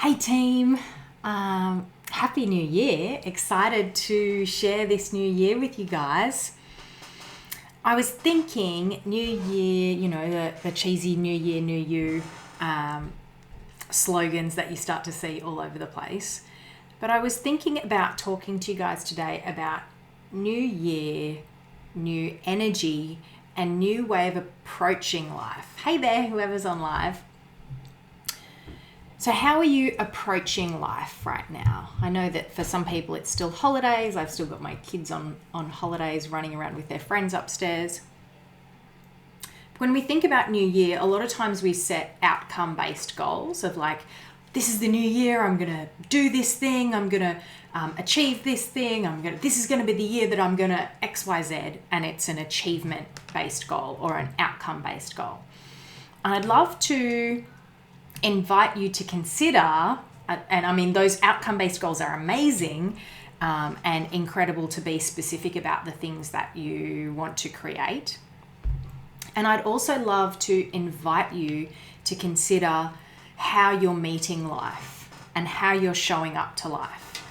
Hey team, Happy New Year. Excited to share this new year with you guys. I was thinking New Year, the cheesy New Year, New You slogans that you start to see all over the place. But I was thinking about talking to you guys today about New Year, new energy, and new way of approaching life. Hey there, whoever's on live. So how are you approaching life right now? I know that for some people it's still holidays. I've still got my kids on holidays running around with their friends upstairs. When we think about New Year, a lot of times we set outcome-based goals of like, this is the new year, I'm going to do this thing, I'm going to achieve this thing, this is going to be the year that I'm going to X, Y, Z, and it's an achievement-based goal or an outcome-based goal. And I'd love to invite you to consider, and I mean, those outcome-based goals are amazing and incredible to be specific about the things that you want to create. And I'd also love to invite you to consider how you're meeting life and how you're showing up to life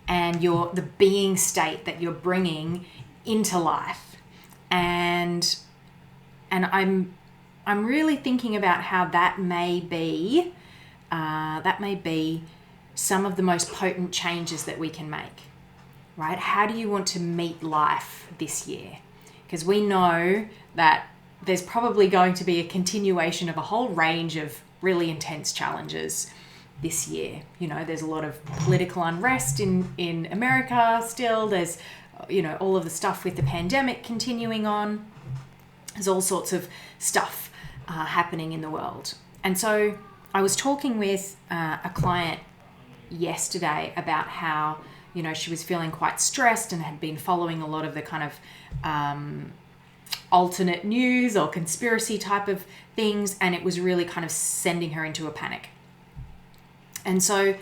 and the being state that you're bringing into life. And I'm really thinking about how that may be some of the most potent changes that we can make, right? How do you want to meet life this year? Because we know that there's probably going to be a continuation of a whole range of really intense challenges this year. There's a lot of political unrest in America still. There's, all of the stuff with the pandemic continuing on. There's all sorts of stuff happening in the world. And so I was talking with a client yesterday about how, she was feeling quite stressed and had been following a lot of the kind of alternate news or conspiracy type of things, and it was really kind of sending her into a panic. And so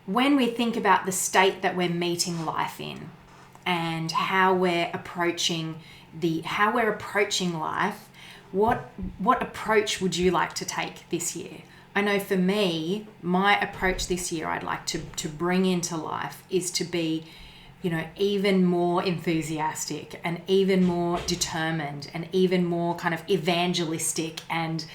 when we think about the state that we're meeting life in and how we're approaching life, what approach would you like to take this year? I know for me, my approach this year I'd like to bring into life is to be, even more enthusiastic and even more determined and even more kind of evangelistic and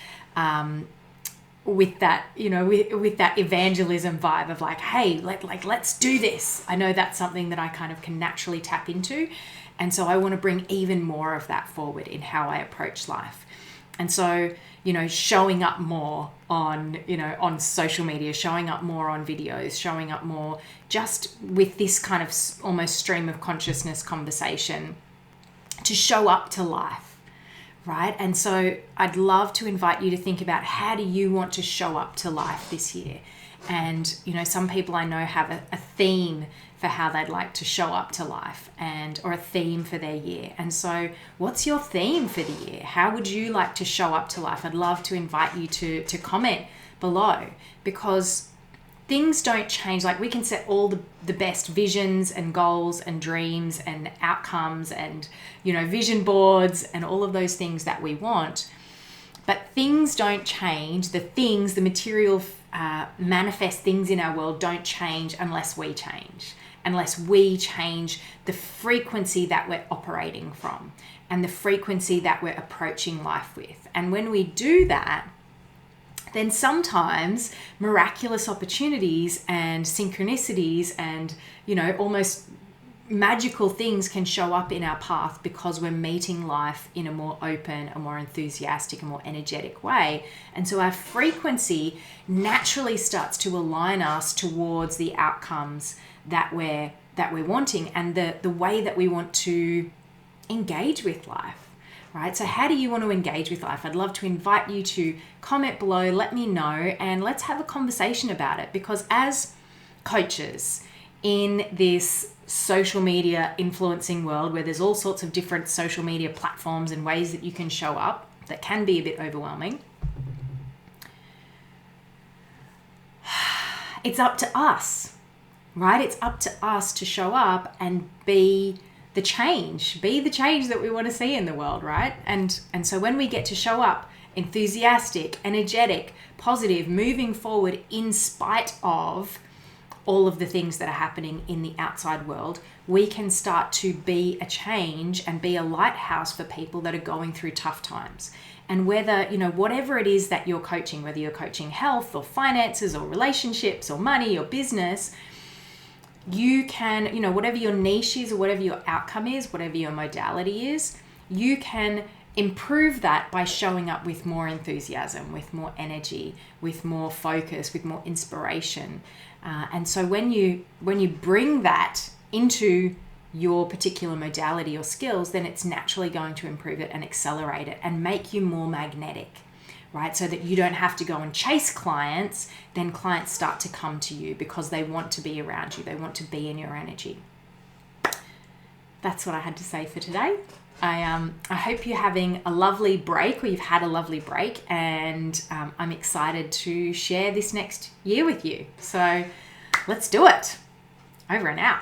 with that, with that evangelism vibe of like, hey, let's do this. I know that's something that I kind of can naturally tap into. And so I want to bring even more of that forward in how I approach life. And so, showing up more on social media, showing up more on videos, showing up more just with this kind of almost stream of consciousness conversation to show up to life, right? And so I'd love to invite you to think about, how do you want to show up to life this year? And, some people I know have a theme for how they'd like to show up to life or a theme for their year. And so what's your theme for the year? How would you like to show up to life? I'd love to invite you to comment below, because things don't change. Like, we can set all the best visions and goals and dreams and outcomes and, vision boards and all of those things that we want. But things don't change. The material manifest things in our world don't change unless we change the frequency that we're operating from and the frequency that we're approaching life with. And when we do that, then sometimes miraculous opportunities and synchronicities and, almost magical things can show up in our path because we're meeting life in a more open, a more enthusiastic, a more energetic way. And so our frequency naturally starts to align us towards the outcomes that we're wanting and the way that we want to engage with life, right? So how do you want to engage with life? I'd love to invite you to comment below, let me know, and let's have a conversation about it. Because as coaches in this social media influencing world where there's all sorts of different social media platforms and ways that you can show up that can be a bit overwhelming, it's up to us, right? It's up to us to show up and be the change that we want to see in the world, right? And so when we get to show up enthusiastic, energetic, positive, moving forward in spite of all of the things that are happening in the outside world, we can start to be a change and be a lighthouse for people that are going through tough times. And whether, whatever it is that you're coaching, whether you're coaching health or finances or relationships or money or business, you can, whatever your niche is or whatever your outcome is, whatever your modality is, you can improve that by showing up with more enthusiasm, with more energy, with more focus, with more inspiration. And so when you bring that into your particular modality or skills, then it's naturally going to improve it and accelerate it and make you more magnetic, right? So that you don't have to go and chase clients, then clients start to come to you because they want to be around you. They want to be in your energy. That's what I had to say for today. I hope you're having a lovely break, or you've had a lovely break, and I'm excited to share this next year with you. So let's do it. Over and out.